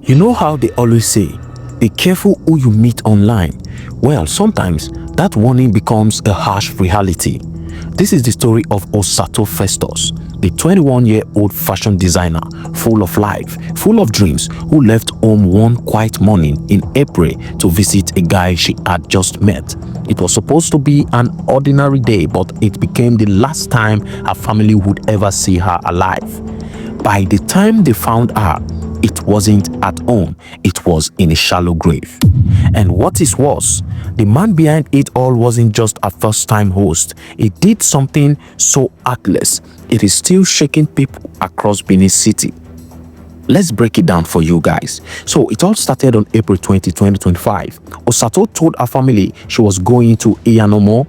You know how they always say, be careful who you meet online? Well, sometimes that warning becomes a harsh reality. This is the story of Osato Festus, the 21-year-old fashion designer, full of life, full of dreams, who left home one quiet morning in April to visit a guy she had just met. It was supposed to be an ordinary day, but it became the last time her family would ever see her alive. By the time they found her, it wasn't at home, it was in a shallow grave. And what is worse, the man behind it all wasn't just a first-time host. He did something so heartless, it is still shaking people across Benin City. Let's break it down for you guys. So it all started on April 20, 2025. Osato told her family she was going to Iyanomo,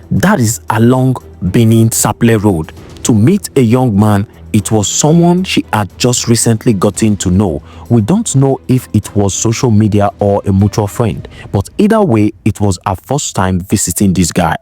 that is along Benin Saple Road, to meet a young man. It was someone she had just recently gotten to know. We don't know if it was social media or a mutual friend, but either way, it was her first time visiting this guy.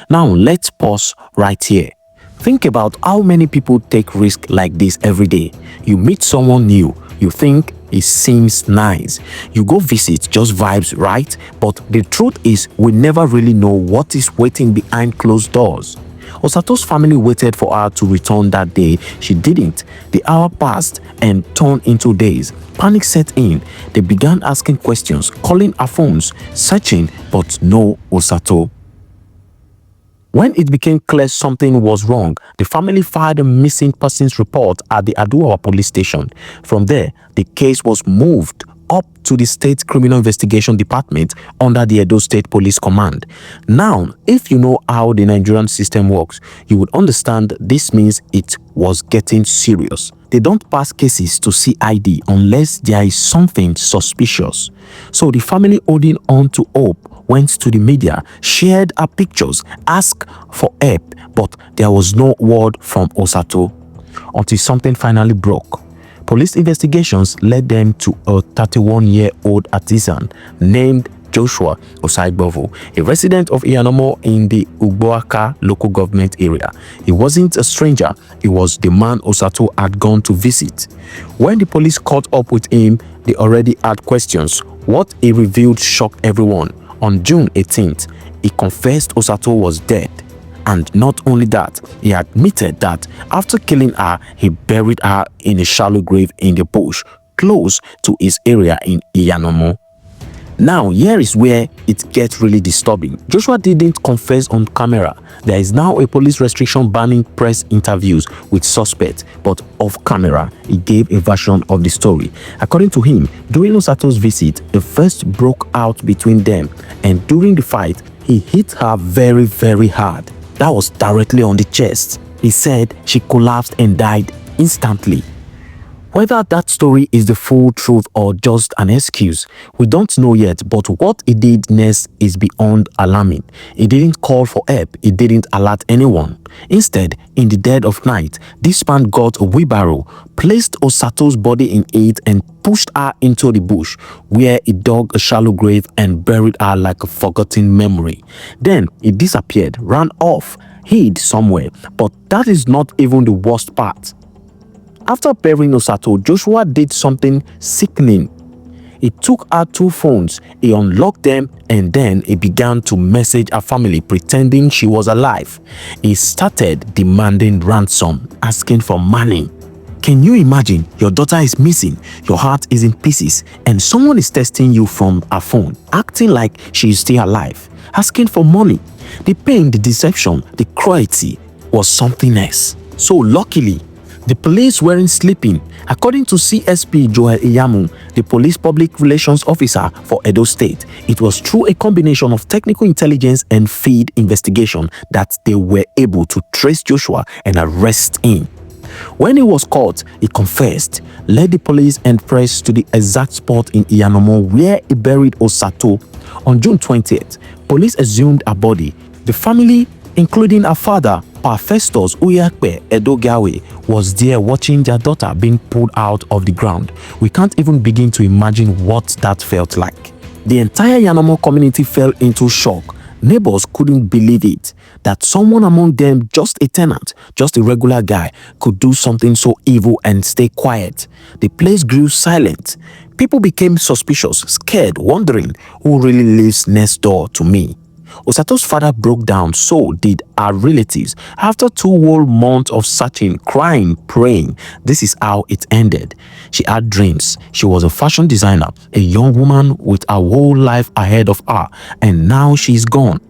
Now, let's pause right here. Think about how many people take risks like this every day. You meet someone new, you think it seems nice. You go visit, just vibes, right? But the truth is, we never really know what is waiting behind closed doors. Osato's family waited for her to return that day. She didn't. The hour passed and turned into days. Panic set in. They began asking questions, calling her phones, searching, but no Osato. When it became clear something was wrong, the family filed a missing persons report at the Aduawa police station. From there, the case was moved up to the State Criminal Investigation Department under the Edo State Police Command. Now, if you know how the Nigerian system works, you would understand this means it was getting serious. They don't pass cases to CID unless there is something suspicious. So the family holding on to hope went to the media, shared her pictures, asked for help, but there was no word from Osato until something finally broke. Police investigations led them to a 31-year-old artisan named Joshua Osaibovo, a resident of Iyanomo in the Ugboaka local government area. He wasn't a stranger, he was the man Osato had gone to visit. When the police caught up with him, they already had questions. What he revealed shocked everyone. On June 18th, he confessed Osato was dead. And not only that, he admitted that after killing her, he buried her in a shallow grave in the bush, close to his area in Iyanomo. Now, here is where it gets really disturbing. Joshua didn't confess on camera. There is now a police restriction banning press interviews with suspects, but off camera, he gave a version of the story. According to him, during Osato's visit, a fight broke out between them, and during the fight, he hit her very, very hard. That was directly on the chest. He said she collapsed and died instantly. Whether that story is the full truth or just an excuse, we don't know yet, but what he did next is beyond alarming. He didn't call for help, he didn't alert anyone. Instead, in the dead of night, this man got a wheelbarrow, placed Osato's body in it and pushed her into the bush, where he dug a shallow grave and buried her like a forgotten memory. Then he disappeared, ran off, hid somewhere, but that is not even the worst part. After burying Osato, Joshua did something sickening. He took her 2 phones, he unlocked them, and then he began to message her family pretending she was alive. He started demanding ransom, asking for money. Can you imagine? Your daughter is missing, your heart is in pieces, and someone is texting you from her phone, acting like she is still alive, asking for money. The pain, the deception, the cruelty was something else. So luckily, the police weren't sleeping. According to CSP Joel Iyamu, the police public relations officer for Edo State, it was through a combination of technical intelligence and field investigation that they were able to trace Joshua and arrest him. When he was caught, he confessed, led the police and press to the exact spot in Iyanomo where he buried Osato. On June 20th, police exhumed her body. The family, including her father, Festus Uyakpe Edogawe, was there watching their daughter being pulled out of the ground. We can't even begin to imagine what that felt like. The entire Iyanomo community fell into shock. Neighbors couldn't believe it, that someone among them, just a tenant, just a regular guy, could do something so evil and stay quiet. The place grew silent. People became suspicious, scared, wondering who really lives next door to me. Osato's father broke down, so did our relatives. After 2 whole months of searching, crying, praying, this is how it ended. She had dreams. She was a fashion designer, a young woman with her whole life ahead of her, and now she's gone.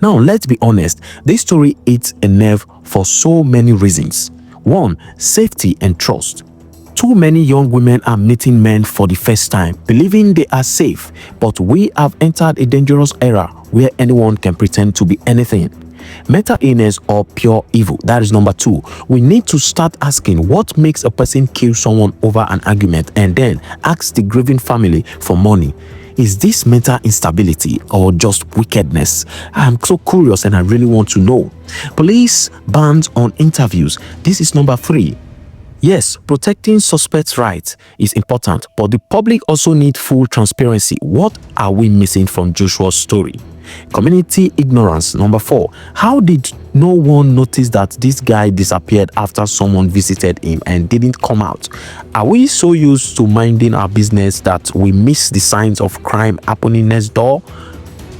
Now, let's be honest, this story hits a nerve for so many reasons. 1. Safety and trust. Too many young women are meeting men for the first time, believing they are safe, but we have entered a dangerous era where anyone can pretend to be anything. Mental illness or pure evil. That is number 2. We need to start asking what makes a person kill someone over an argument, and then ask the grieving family for money. Is this mental instability or just wickedness? I'm so curious and I really want to know. Police bans on interviews. This is number 3. Yes, protecting suspects' rights is important, but the public also need full transparency. What are we missing from Joshua's story? Community ignorance. Number 4. How did no one notice that this guy disappeared after someone visited him and didn't come out? Are we so used to minding our business that we miss the signs of crime happening next door?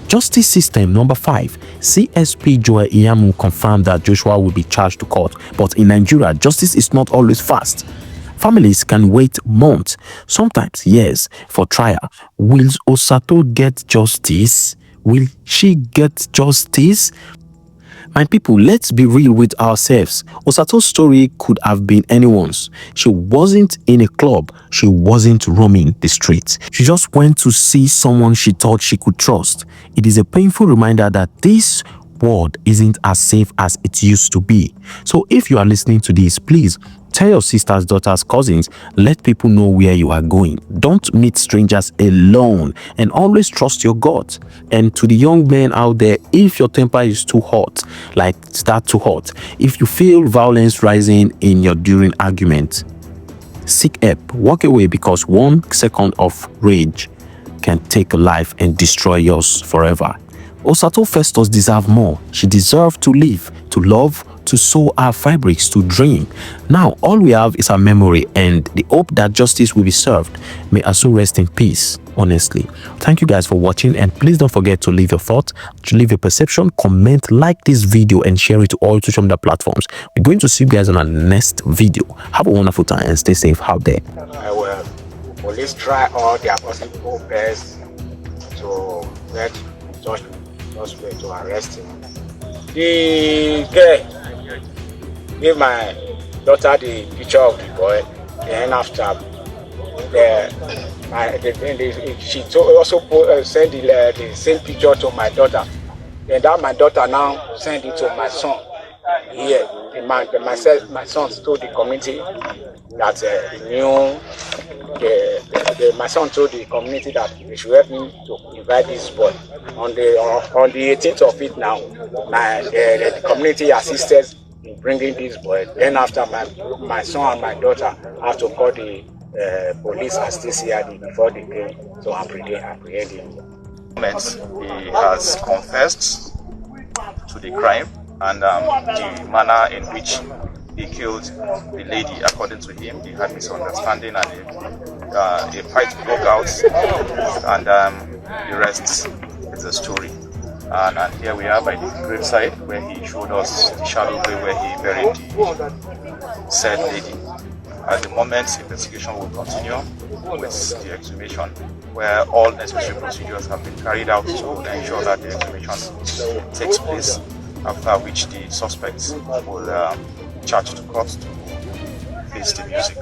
Justice system. Number 5. CSP Joel Iyamu confirmed that Joshua will be charged to court, but in Nigeria, justice is not always fast. Families can wait months, sometimes years, for trial. Will Osato get justice? Will she get justice? My people, let's be real with ourselves. Osato's story could have been anyone's. She wasn't in a club. She wasn't roaming the streets. She just went to see someone she thought she could trust. It is a painful reminder that this world isn't as safe as it used to be. So if you are listening to this, please tell your sisters, daughters, cousins, let people know where you are going. Don't meet strangers alone, and always trust your gut. And to the young men out there, if your temper is too hot, like start too hot, if you feel violence rising in your during argument, seek help, walk away, because 1 second of rage can take a life and destroy yours forever. Osato Festus deserves more. She deserves to live, to love, to sow our fabrics, to dream. Now, all we have is our memory and the hope that justice will be served. May her soul rest in peace, honestly. Thank you guys for watching, and please don't forget to leave your thoughts, to leave your perception, comment, like this video, and share it to all social media platforms. We're going to see you guys on our next video. Have a wonderful time and stay safe out there. Well, police try all their possible best to get Joshua to arrest him. The girl gave my daughter the picture of the boy, then after she also sent the same picture to my daughter. Then that my daughter now sent it to my son. Here, my son told the community that my son told the community that they should help me to invite this boy. On the 18th of it now, the community assisted in bringing this boy. Then after my son and my daughter have to call the police and CID before they came to apprehend him. He has confessed to the crime and the manner in which he killed the lady. According to him, he had misunderstanding and a fight broke out, and the rest is a story. And here we are by the graveside where he showed us the shallow grave where he buried the said lady. At the moment, investigation will continue with the exhumation, where all necessary procedures have been carried out to ensure that the exhumation takes place, after which the suspects will charge to court to face the music.